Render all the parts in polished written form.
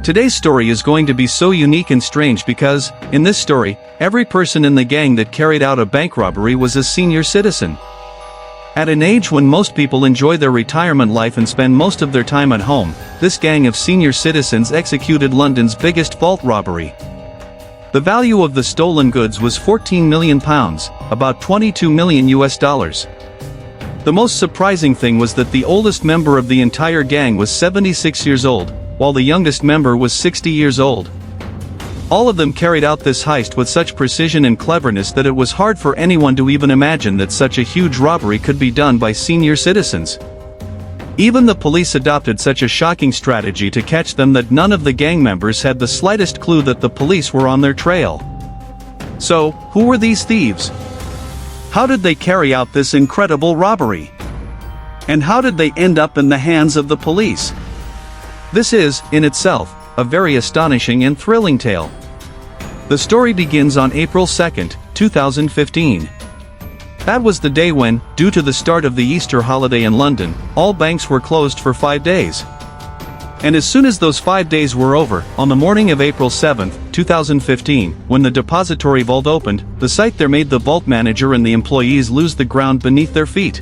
Today's story is going to be so unique and strange because, in this story, every person in the gang that carried out a bank robbery was a senior citizen. At an age when most people enjoy their retirement life and spend most of their time at home, this gang of senior citizens executed London's biggest vault robbery. The value of the stolen goods was £14 million, about $22 million. The most surprising thing was that the oldest member of the entire gang was 76 years old, while the youngest member was 60 years old. All of them carried out this heist with such precision and cleverness that it was hard for anyone to even imagine that such a huge robbery could be done by senior citizens. Even the police adopted such a shocking strategy to catch them that none of the gang members had the slightest clue that the police were on their trail. So, who were these thieves? How did they carry out this incredible robbery? And how did they end up in the hands of the police? This is, in itself, a very astonishing and thrilling tale. The story begins on April 2, 2015. That was the day when, due to the start of the Easter holiday in London, all banks were closed for 5 days. And as soon as those 5 days were over, on the morning of April 7, 2015, when the depository vault opened, the sight there made the vault manager and the employees lose the ground beneath their feet.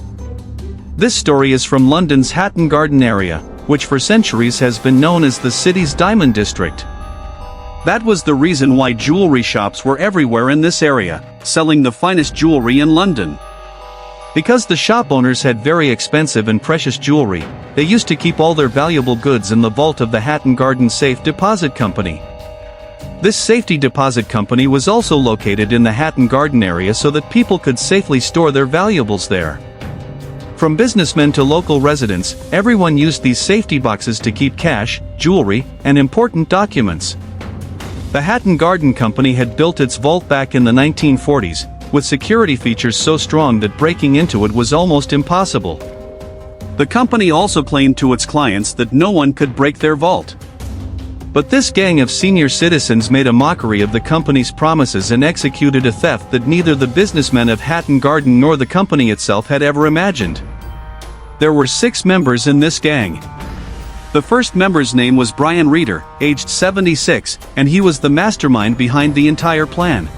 This story is from London's Hatton Garden area, which for centuries has been known as the city's diamond district. That was the reason why jewelry shops were everywhere in this area, selling the finest jewelry in London. Because the shop owners had very expensive and precious jewelry, they used to keep all their valuable goods in the vault of the Hatton Garden Safe Deposit Company. This safety deposit company was also located in the Hatton Garden area so that people could safely store their valuables there. From businessmen to local residents, everyone used these safety boxes to keep cash, jewelry, and important documents. The Hatton Garden Company had built its vault back in the 1940s, with security features so strong that breaking into it was almost impossible. The company also claimed to its clients that no one could break their vault. But this gang of senior citizens made a mockery of the company's promises and executed a theft that neither the businessmen of Hatton Garden nor the company itself had ever imagined. There were 6 members in this gang. The first member's name was Brian Reeder, aged 76, and he was the mastermind behind the entire plan.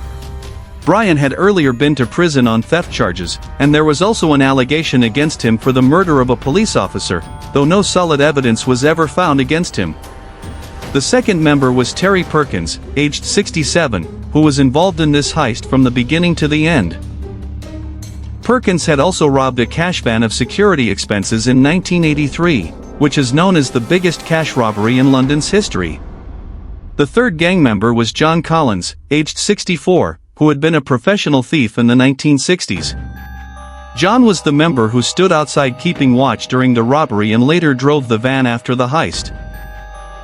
Brian had earlier been to prison on theft charges, and there was also an allegation against him for the murder of a police officer, though no solid evidence was ever found against him. The second member was Terry Perkins, aged 67, who was involved in this heist from the beginning to the end. Perkins had also robbed a cash van of security expenses in 1983, which is known as the biggest cash robbery in London's history. The third gang member was John Collins, aged 64, who had been a professional thief in the 1960s. John was the member who stood outside keeping watch during the robbery and later drove the van after the heist.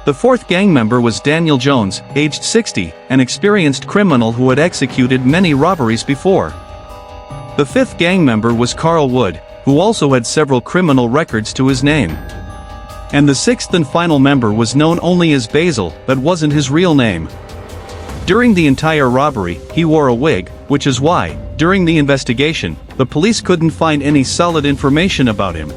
The fourth gang member was Daniel Jones, aged 60, an experienced criminal who had executed many robberies before. The fifth gang member was Carl Wood, who also had several criminal records to his name. And the sixth and final member was known only as Basil, but wasn't his real name. During the entire robbery, he wore a wig, which is why, during the investigation, the police couldn't find any solid information about him.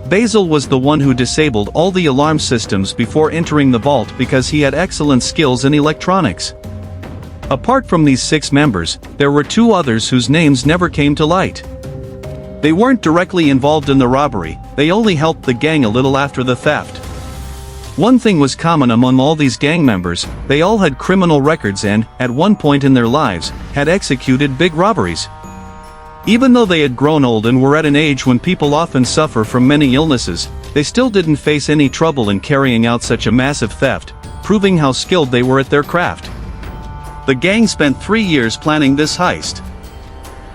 Basil was the one who disabled all the alarm systems before entering the vault because he had excellent skills in electronics. Apart from these 6 members, there were 2 others whose names never came to light. They weren't directly involved in the robbery, they only helped the gang a little after the theft. One thing was common among all these gang members: they all had criminal records and, at one point in their lives, had executed big robberies. Even though they had grown old and were at an age when people often suffer from many illnesses, they still didn't face any trouble in carrying out such a massive theft, proving how skilled they were at their craft. The gang spent 3 years planning this heist.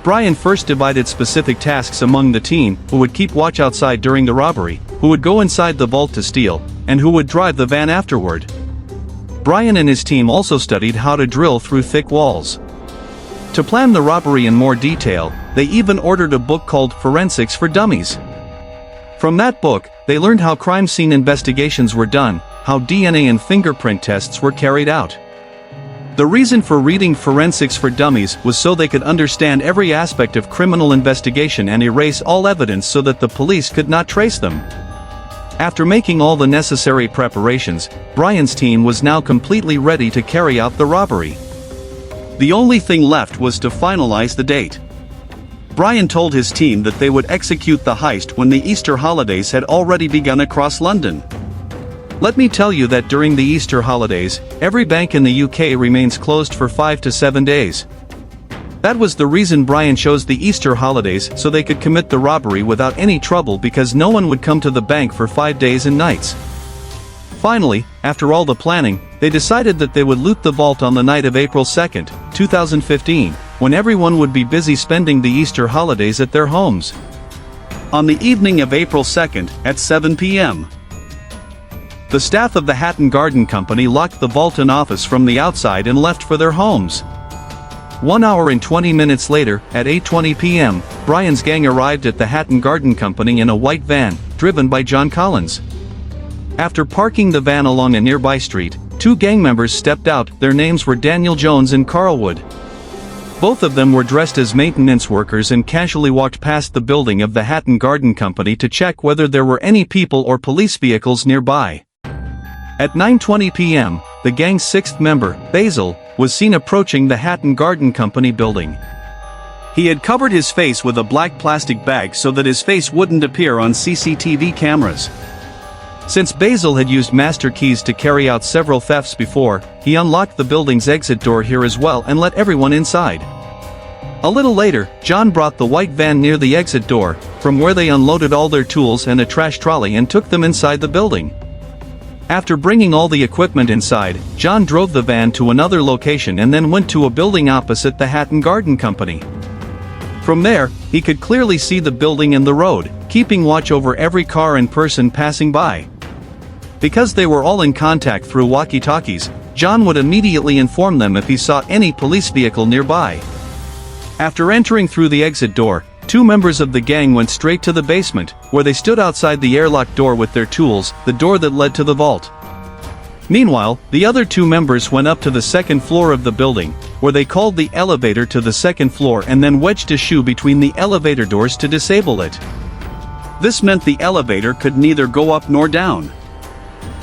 Brian first divided specific tasks among the team: who would keep watch outside during the robbery, who would go inside the vault to steal, and who would drive the van afterward. Brian and his team also studied how to drill through thick walls. To plan the robbery in more detail, they even ordered a book called Forensics for Dummies. From that book, they learned how crime scene investigations were done, how DNA and fingerprint tests were carried out. The reason for reading Forensics for Dummies was so they could understand every aspect of criminal investigation and erase all evidence so that the police could not trace them. After making all the necessary preparations, Brian's team was now completely ready to carry out the robbery. The only thing left was to finalize the date. Brian told his team that they would execute the heist when the Easter holidays had already begun across London. Let me tell you that during the Easter holidays, every bank in the UK remains closed for 5 to 7 days. That was the reason Brian chose the Easter holidays, so they could commit the robbery without any trouble, because no one would come to the bank for 5 days and nights. Finally, after all the planning, they decided that they would loot the vault on the night of April 2nd, 2015, when everyone would be busy spending the Easter holidays at their homes. On the evening of April 2nd, at 7 p.m., the staff of the Hatton Garden company locked the vault and office from the outside and left for their homes. 1 hour and 20 minutes later, at 8:20 p.m., Brian's gang arrived at the Hatton Garden company in a white van, driven by John Collins. After parking the van along a nearby street, 2 gang members stepped out. Their names were Daniel Jones and Carl Wood. Both of them were dressed as maintenance workers and casually walked past the building of the Hatton Garden company to check whether there were any people or police vehicles nearby. At 9:20 p.m., the gang's 6th member, Basil, was seen approaching the Hatton Garden company building. He had covered his face with a black plastic bag so that his face wouldn't appear on CCTV cameras. Since Basil had used master keys to carry out several thefts before, he unlocked the building's exit door here as well and let everyone inside. A little later, John brought the white van near the exit door, from where they unloaded all their tools and a trash trolley and took them inside the building. After bringing all the equipment inside, John drove the van to another location and then went to a building opposite the Hatton Garden company. From there, he could clearly see the building and the road, keeping watch over every car and person passing by. Because they were all in contact through walkie-talkies, John would immediately inform them if he saw any police vehicle nearby. After entering through the exit door, 2 members of the gang went straight to the basement, where they stood outside the airlock door with their tools, the door that led to the vault. Meanwhile, the other 2 members went up to the 2nd floor of the building, where they called the elevator to the 2nd floor and then wedged a shoe between the elevator doors to disable it. This meant the elevator could neither go up nor down.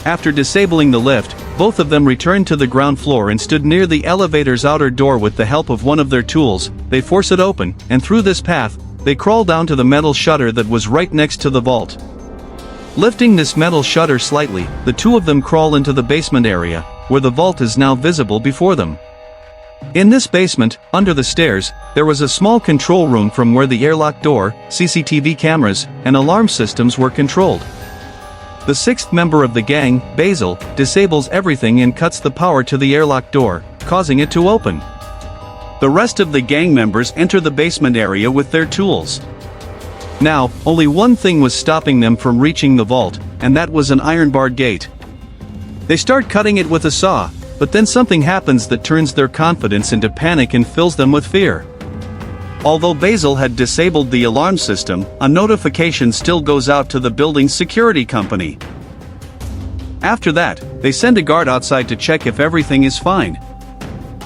After disabling the lift, both of them returned to the ground floor and stood near the elevator's outer door with the help of one of their tools. They force it open, and through this path, they crawl down to the metal shutter that was right next to the vault. Lifting this metal shutter slightly, the 2 of them crawl into the basement area, where the vault is now visible before them. In this basement, under the stairs, there was a small control room from where the airlock door, CCTV cameras, and alarm systems were controlled. The 6th member of the gang, Basil, disables everything and cuts the power to the airlock door, causing it to open. The rest of the gang members enter the basement area with their tools. Now, only one thing was stopping them from reaching the vault, and that was an iron-barred gate. They start cutting it with a saw, but then something happens that turns their confidence into panic and fills them with fear. Although Basil had disabled the alarm system, a notification still goes out to the building's security company. After that, they send a guard outside to check if everything is fine.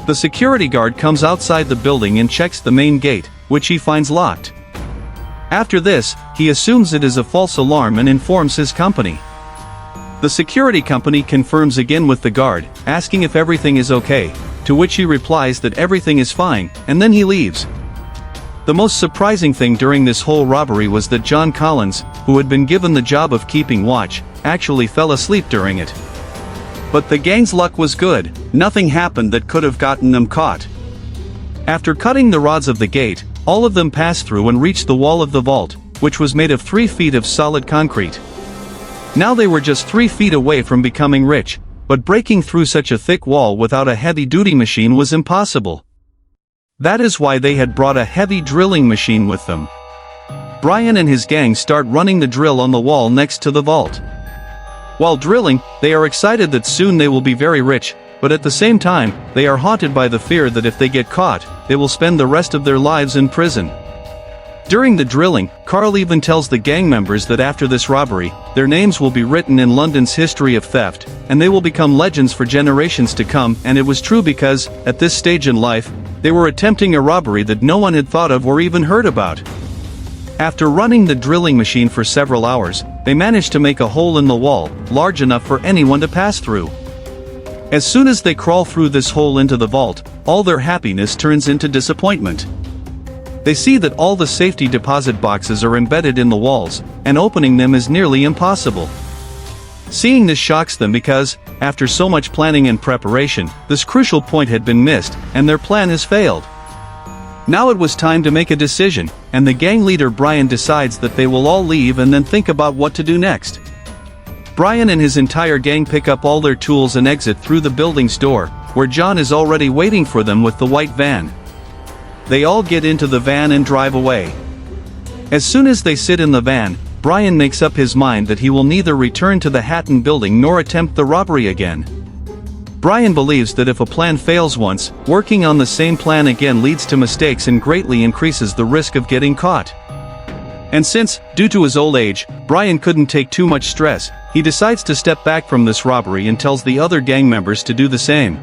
The security guard comes outside the building and checks the main gate, which he finds locked. After this, he assumes it is a false alarm and informs his company. The security company confirms again with the guard, asking if everything is okay, to which he replies that everything is fine, and then he leaves. The most surprising thing during this whole robbery was that John Collins, who had been given the job of keeping watch, actually fell asleep during it. But the gang's luck was good. Nothing happened that could have gotten them caught. After cutting the rods of the gate, all of them passed through and reached the wall of the vault, which was made of 3 feet of solid concrete. Now they were just 3 feet away from becoming rich, but breaking through such a thick wall without a heavy-duty machine was impossible. That is why they had brought a heavy drilling machine with them. Brian and his gang start running the drill on the wall next to the vault. While drilling, they are excited that soon they will be very rich, but at the same time, they are haunted by the fear that if they get caught, they will spend the rest of their lives in prison. During the drilling, Carl even tells the gang members that after this robbery, their names will be written in London's history of theft, and they will become legends for generations to come. And it was true because, at this stage in life, they were attempting a robbery that no one had thought of or even heard about. After running the drilling machine for several hours, they manage to make a hole in the wall, large enough for anyone to pass through. As soon as they crawl through this hole into the vault, all their happiness turns into disappointment. They see that all the safety deposit boxes are embedded in the walls, and opening them is nearly impossible. Seeing this shocks them because, after so much planning and preparation, this crucial point had been missed, and their plan has failed. Now it was time to make a decision, and the gang leader Brian decides that they will all leave and then think about what to do next. Brian and his entire gang pick up all their tools and exit through the building's door, where John is already waiting for them with the white van. They all get into the van and drive away. As soon as they sit in the van, Brian makes up his mind that he will neither return to the Hatton building nor attempt the robbery again. Brian believes that if a plan fails once, working on the same plan again leads to mistakes and greatly increases the risk of getting caught. And since, due to his old age, Brian couldn't take too much stress, he decides to step back from this robbery and tells the other gang members to do the same.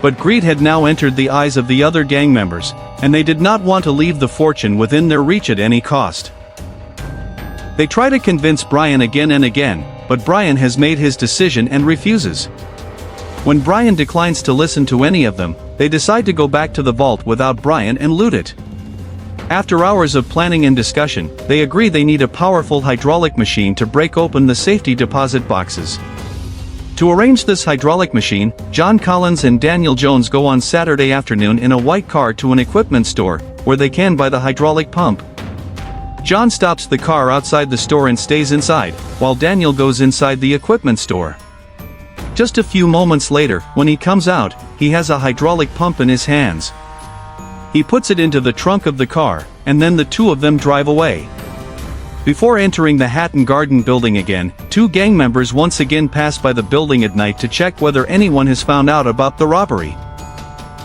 But greed had now entered the eyes of the other gang members, and they did not want to leave the fortune within their reach at any cost. They try to convince Brian again and again, but Brian has made his decision and refuses. When Brian declines to listen to any of them, they decide to go back to the vault without Brian and loot it. After hours of planning and discussion, they agree they need a powerful hydraulic machine to break open the safety deposit boxes. To arrange this hydraulic machine, John Collins and Daniel Jones go on Saturday afternoon in a white car to an equipment store, where they can buy the hydraulic pump. John stops the car outside the store and stays inside, while Daniel goes inside the equipment store. Just a few moments later, when he comes out, he has a hydraulic pump in his hands. He puts it into the trunk of the car, and then the two of them drive away. Before entering the Hatton Garden building again, two gang members once again pass by the building at night to check whether anyone has found out about the robbery.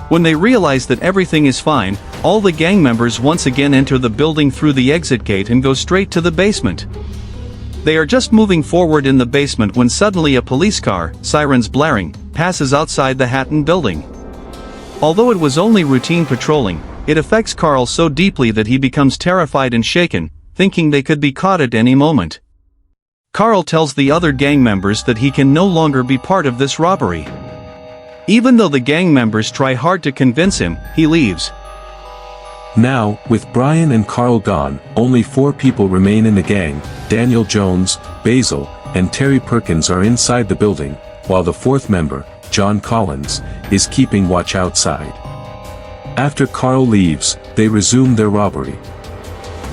When they realize that everything is fine, all the gang members once again enter the building through the exit gate and go straight to the basement. They are just moving forward in the basement when suddenly a police car, sirens blaring, passes outside the Hatton building. Although it was only routine patrolling, it affects Carl so deeply that he becomes terrified and shaken, thinking they could be caught at any moment. Carl tells the other gang members that he can no longer be part of this robbery. Even though the gang members try hard to convince him, he leaves. Now, with Brian and Carl gone, only 4 people remain in the gang. Daniel Jones, Basil, and Terry Perkins are inside the building, while the 4th member, John Collins, is keeping watch outside. After Carl leaves, they resume their robbery.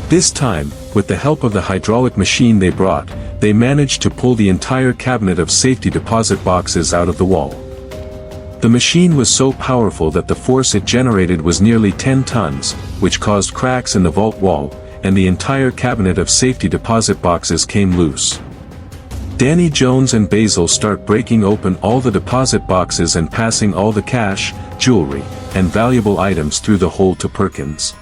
This time, with the help of the hydraulic machine they brought, they managed to pull the entire cabinet of safety deposit boxes out of the wall. The machine was so powerful that the force it generated was nearly 10 tons, which caused cracks in the vault wall, and the entire cabinet of safety deposit boxes came loose. Danny Jones and Basil start breaking open all the deposit boxes and passing all the cash, jewelry, and valuable items through the hole to Perkins.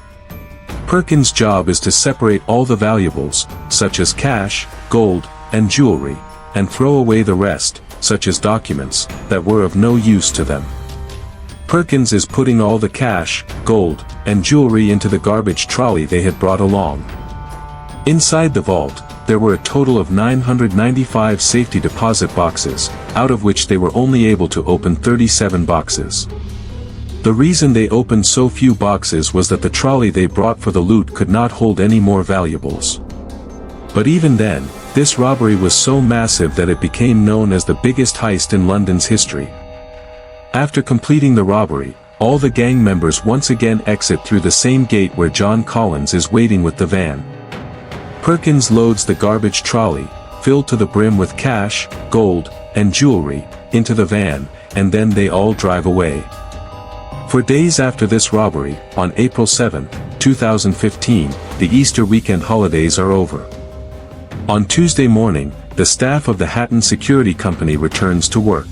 Perkins' job is to separate all the valuables, such as cash, gold, and jewelry, and throw away the rest, such as documents, that were of no use to them. Perkins is putting all the cash, gold, and jewelry into the garbage trolley they had brought along. Inside the vault, there were a total of 995 safety deposit boxes, out of which they were only able to open 37 boxes. The reason they opened so few boxes was that the trolley they brought for the loot could not hold any more valuables. But even then, this robbery was so massive that it became known as the biggest heist in London's history. After completing the robbery, all the gang members once again exit through the same gate where John Collins is waiting with the van. Perkins loads the garbage trolley, filled to the brim with cash, gold, and jewelry, into the van, and then they all drive away. For days after this robbery, on April 7, 2015, the Easter weekend holidays are over. On Tuesday morning, the staff of the Hatton Security Company returns to work.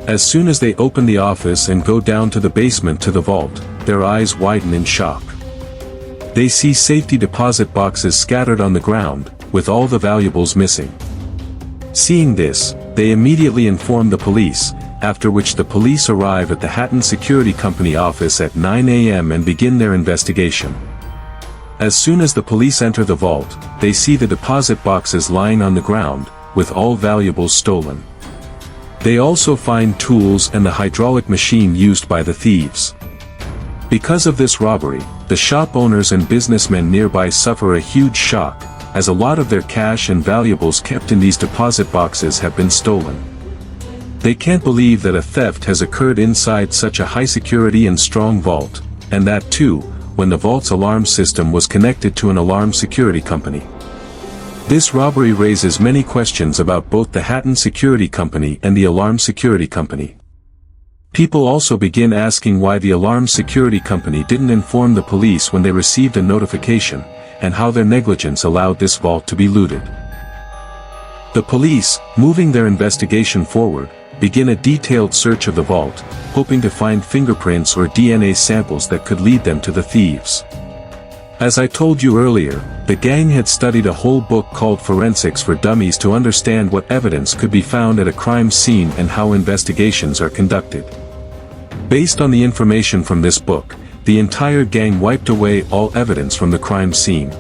As soon as they open the office and go down to the basement to the vault, their eyes widen in shock. They see safety deposit boxes scattered on the ground, with all the valuables missing. Seeing this, they immediately inform the police, after which the police arrive at the Hatton Security Company office at 9 a.m. and begin their investigation. As soon as the police enter the vault, they see the deposit boxes lying on the ground, with all valuables stolen. They also find tools and the hydraulic machine used by the thieves. Because of this robbery, the shop owners and businessmen nearby suffer a huge shock, as a lot of their cash and valuables kept in these deposit boxes have been stolen. They can't believe that a theft has occurred inside such a high security and strong vault, and that too, when the vault's alarm system was connected to an alarm security company. This robbery raises many questions about both the Hatton Security Company and the Alarm Security Company. People also begin asking why the Alarm Security Company didn't inform the police when they received a notification, and how their negligence allowed this vault to be looted. The police, moving their investigation forward, begin a detailed search of the vault, hoping to find fingerprints or DNA samples that could lead them to the thieves. As I told you earlier, the gang had studied a whole book called Forensics for Dummies to understand what evidence could be found at a crime scene and how investigations are conducted. Based on the information from this book, the entire gang wiped away all evidence from the crime scene.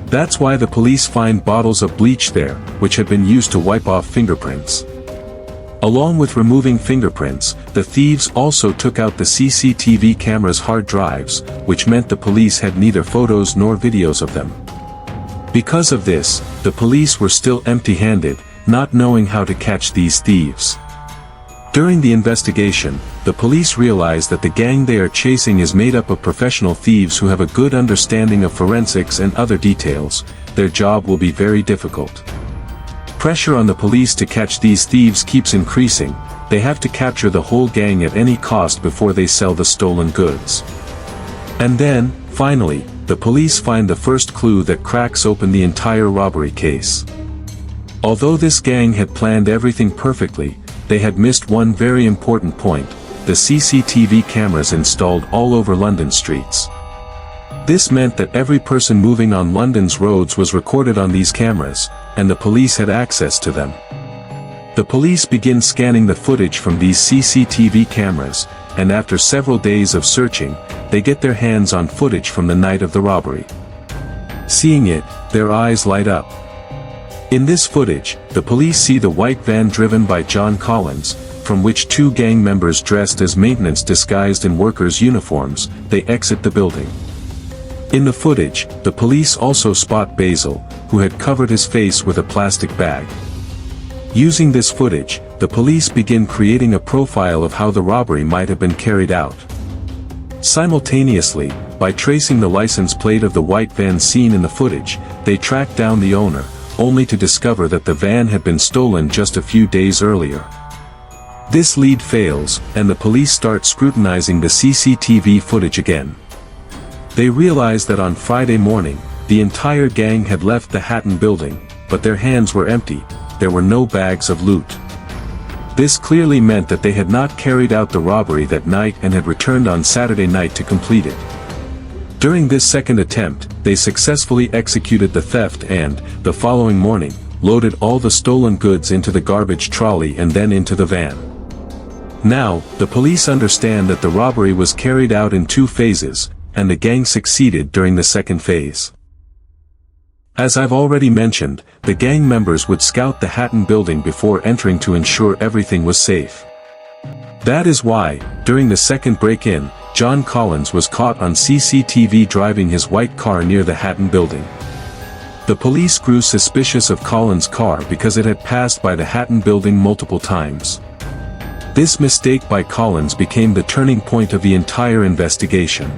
That's why the police find bottles of bleach there, which had been used to wipe off fingerprints. Along with removing fingerprints, the thieves also took out the CCTV camera's hard drives, which meant the police had neither photos nor videos of them. Because of this, the police were still empty-handed, not knowing how to catch these thieves. During the investigation, the police realized that the gang they are chasing is made up of professional thieves who have a good understanding of forensics and other details. Their job will be very difficult. Pressure on the police to catch these thieves keeps increasing. They have to capture the whole gang at any cost before they sell the stolen goods. And then, finally, the police find the first clue that cracks open the entire robbery case. Although this gang had planned everything perfectly, they had missed one very important point: the CCTV cameras installed all over London streets. This meant that every person moving on London's roads was recorded on these cameras, and the police had access to them. The police begin scanning the footage from these CCTV cameras, and after several days of searching, they get their hands on footage from the night of the robbery. Seeing it, their eyes light up. In this footage, the police see the white van driven by John Collins, from which two gang members dressed as maintenance disguised in workers' uniforms, they exit the building. In the footage, the police also spot Basil, who had covered his face with a plastic bag. Using this footage, the police begin creating a profile of how the robbery might have been carried out. Simultaneously, by tracing the license plate of the white van seen in the footage, they track down the owner, only to discover that the van had been stolen just a few days earlier. This lead fails, and the police start scrutinizing the CCTV footage again. They realize that on Friday morning, the entire gang had left the Hatton building, but their hands were empty. There were no bags of loot. This clearly meant that they had not carried out the robbery that night and had returned on Saturday night to complete it. During this second attempt, they successfully executed the theft and, the following morning, loaded all the stolen goods into the garbage trolley and then into the van. Now, the police understand that the robbery was carried out in two phases, and the gang succeeded during the second phase. As I've already mentioned, the gang members would scout the Hatton building before entering to ensure everything was safe. That is why, during the second break-in, John Collins was caught on CCTV driving his white car near the Hatton building. The police grew suspicious of Collins' car because it had passed by the Hatton building multiple times. This mistake by Collins became the turning point of the entire investigation.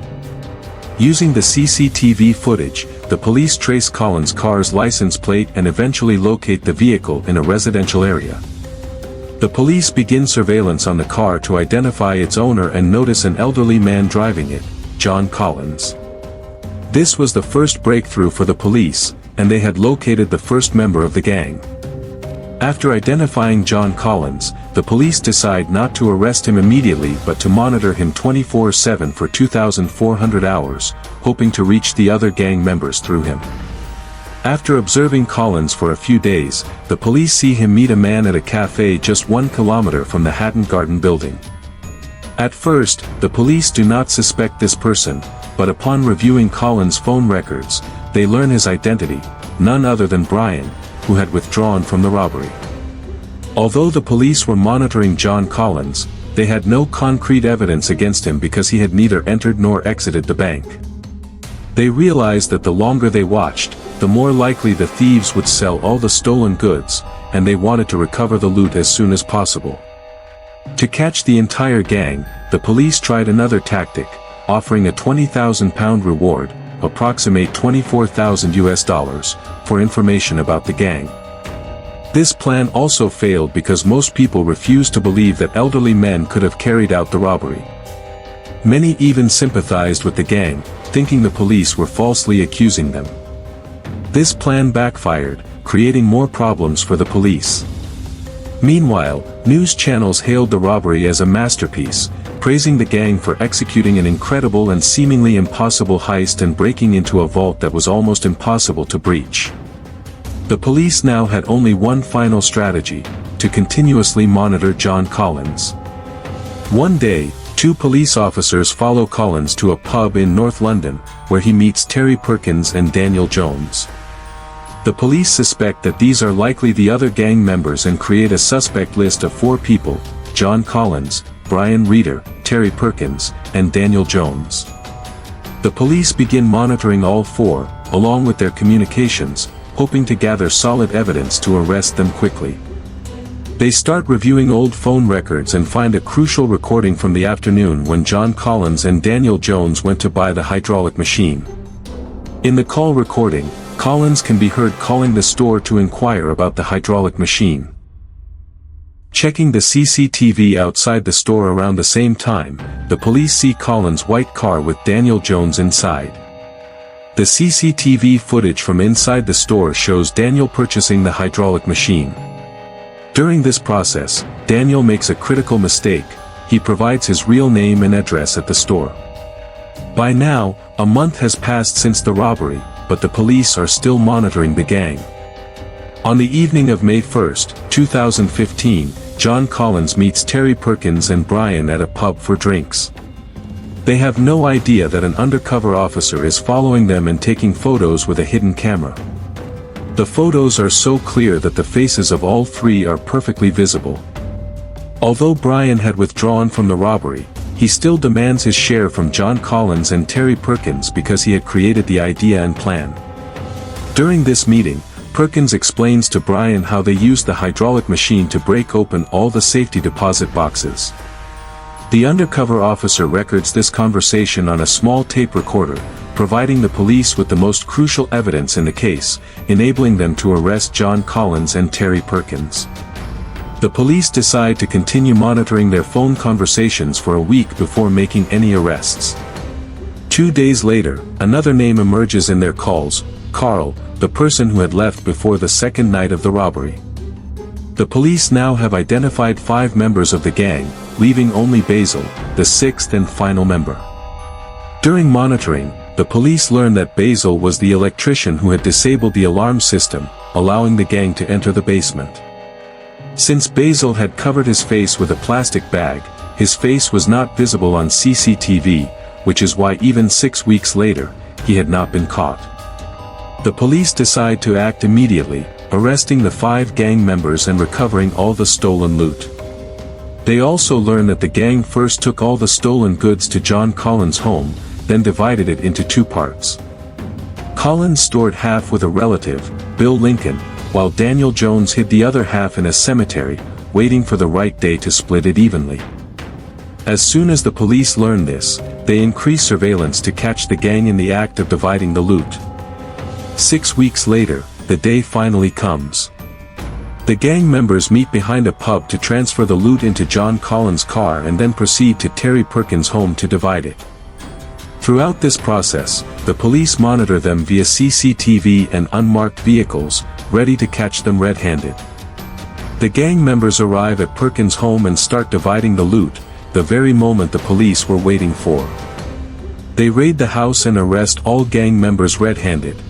Using the CCTV footage, the police trace Collins' car's license plate and eventually locate the vehicle in a residential area. The police begin surveillance on the car to identify its owner and notice an elderly man driving it, John Collins. This was the first breakthrough for the police, and they had located the first member of the gang. After identifying John Collins, the police decide not to arrest him immediately but to monitor him 24/7 for 2,400 hours, hoping to reach the other gang members through him. After observing Collins for a few days, the police see him meet a man at a cafe just 1 kilometer from the Hatton Garden building. At first, the police do not suspect this person, but upon reviewing Collins' phone records, they learn his identity, none other than Brian, who had withdrawn from the robbery. Although the police were monitoring John Collins, they had no concrete evidence against him because he had neither entered nor exited the bank. They realized that the longer they watched, the more likely the thieves would sell all the stolen goods, and they wanted to recover the loot as soon as possible. To catch the entire gang, the police tried another tactic, offering a £20,000 reward, approximate $24,000, for information about the gang. This plan also failed because most people refused to believe that elderly men could have carried out the robbery. Many even sympathized with the gang, thinking the police were falsely accusing them. This plan backfired, creating more problems for the police. Meanwhile, news channels hailed the robbery as a masterpiece, praising the gang for executing an incredible and seemingly impossible heist and breaking into a vault that was almost impossible to breach. The police now had only one final strategy: to continuously monitor John Collins. One day, two police officers follow Collins to a pub in North London, where he meets Terry Perkins and Daniel Jones. The police suspect that these are likely the other gang members and create a suspect list of 4 people: John Collins, Brian Reeder, Terry Perkins, and Daniel Jones. The police begin monitoring all 4, along with their communications, hoping to gather solid evidence to arrest them quickly. They start reviewing old phone records and find a crucial recording from the afternoon when John Collins and Daniel Jones went to buy the hydraulic machine. In the call recording, Collins can be heard calling the store to inquire about the hydraulic machine. Checking the CCTV outside the store around the same time, the police see Collins' white car with Daniel Jones inside. The CCTV footage from inside the store shows Daniel purchasing the hydraulic machine. During this process, Daniel makes a critical mistake: he provides his real name and address at the store. By now, a month has passed since the robbery, but the police are still monitoring the gang. On the evening of May 1, 2015, John Collins meets Terry Perkins and Brian at a pub for drinks. They have no idea that an undercover officer is following them and taking photos with a hidden camera. The photos are so clear that the faces of all 3 are perfectly visible. Although Brian had withdrawn from the robbery, he still demands his share from John Collins and Terry Perkins because he had created the idea and plan. During this meeting, Perkins explains to Brian how they used the hydraulic machine to break open all the safety deposit boxes. The undercover officer records this conversation on a small tape recorder, providing the police with the most crucial evidence in the case, enabling them to arrest John Collins and Terry Perkins. The police decide to continue monitoring their phone conversations for a week before making any arrests. 2 days later, another name emerges in their calls: Carl, the person who had left before the second night of the robbery. The police now have identified 5 members of the gang, leaving only Basil, the 6th and final member. During monitoring, the police learn that Basil was the electrician who had disabled the alarm system, allowing the gang to enter the basement. Since Basil had covered his face with a plastic bag, his face was not visible on CCTV, which is why even 6 weeks later, he had not been caught. The police decide to act immediately, arresting the 5 gang members and recovering all the stolen loot. They also learn that the gang first took all the stolen goods to John Collins' home, then divided it into 2 parts. Collins stored half with a relative, Bill Lincoln, while Daniel Jones hid the other half in a cemetery, waiting for the right day to split it evenly. As soon as the police learn this, they increase surveillance to catch the gang in the act of dividing the loot. 6 weeks later, the day finally comes. The gang members meet behind a pub to transfer the loot into John Collins' car and then proceed to Terry Perkins' home to divide it. Throughout this process, the police monitor them via CCTV and unmarked vehicles, ready to catch them red-handed. The gang members arrive at Perkins' home and start dividing the loot, the very moment the police were waiting for. They raid the house and arrest all gang members red-handed.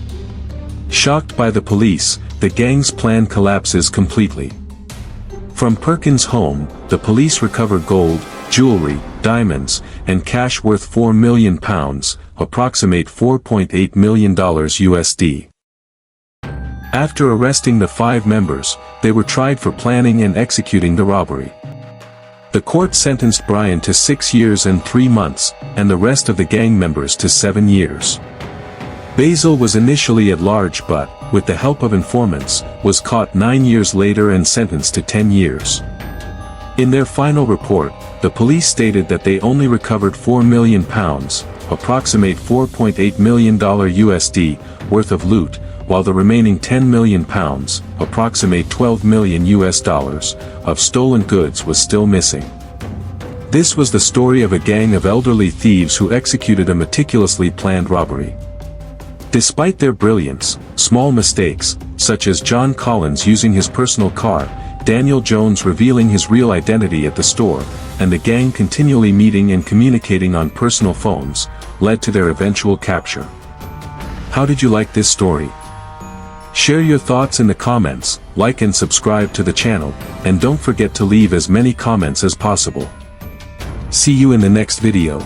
Shocked by the police, the gang's plan collapses completely. From Perkins' home, the police recover gold, jewelry, diamonds, and cash worth £4 million, approximate $4.8 million USD. After arresting the 5 members, they were tried for planning and executing the robbery. The court sentenced Brian to 6 years and 3 months, and the rest of the gang members to 7 years. Basil was initially at large but, with the help of informants, was caught 9 years later and sentenced to 10 years. In their final report, the police stated that they only recovered £4 million, approximate $4.8 million USD, worth of loot, while the remaining £10 million, approximate $12 million US, of stolen goods was still missing. This was the story of a gang of elderly thieves who executed a meticulously planned robbery. Despite their brilliance, small mistakes, such as John Collins using his personal car, Daniel Jones revealing his real identity at the store, and the gang continually meeting and communicating on personal phones, led to their eventual capture. How did you like this story? Share your thoughts in the comments, like and subscribe to the channel, and don't forget to leave as many comments as possible. See you in the next video.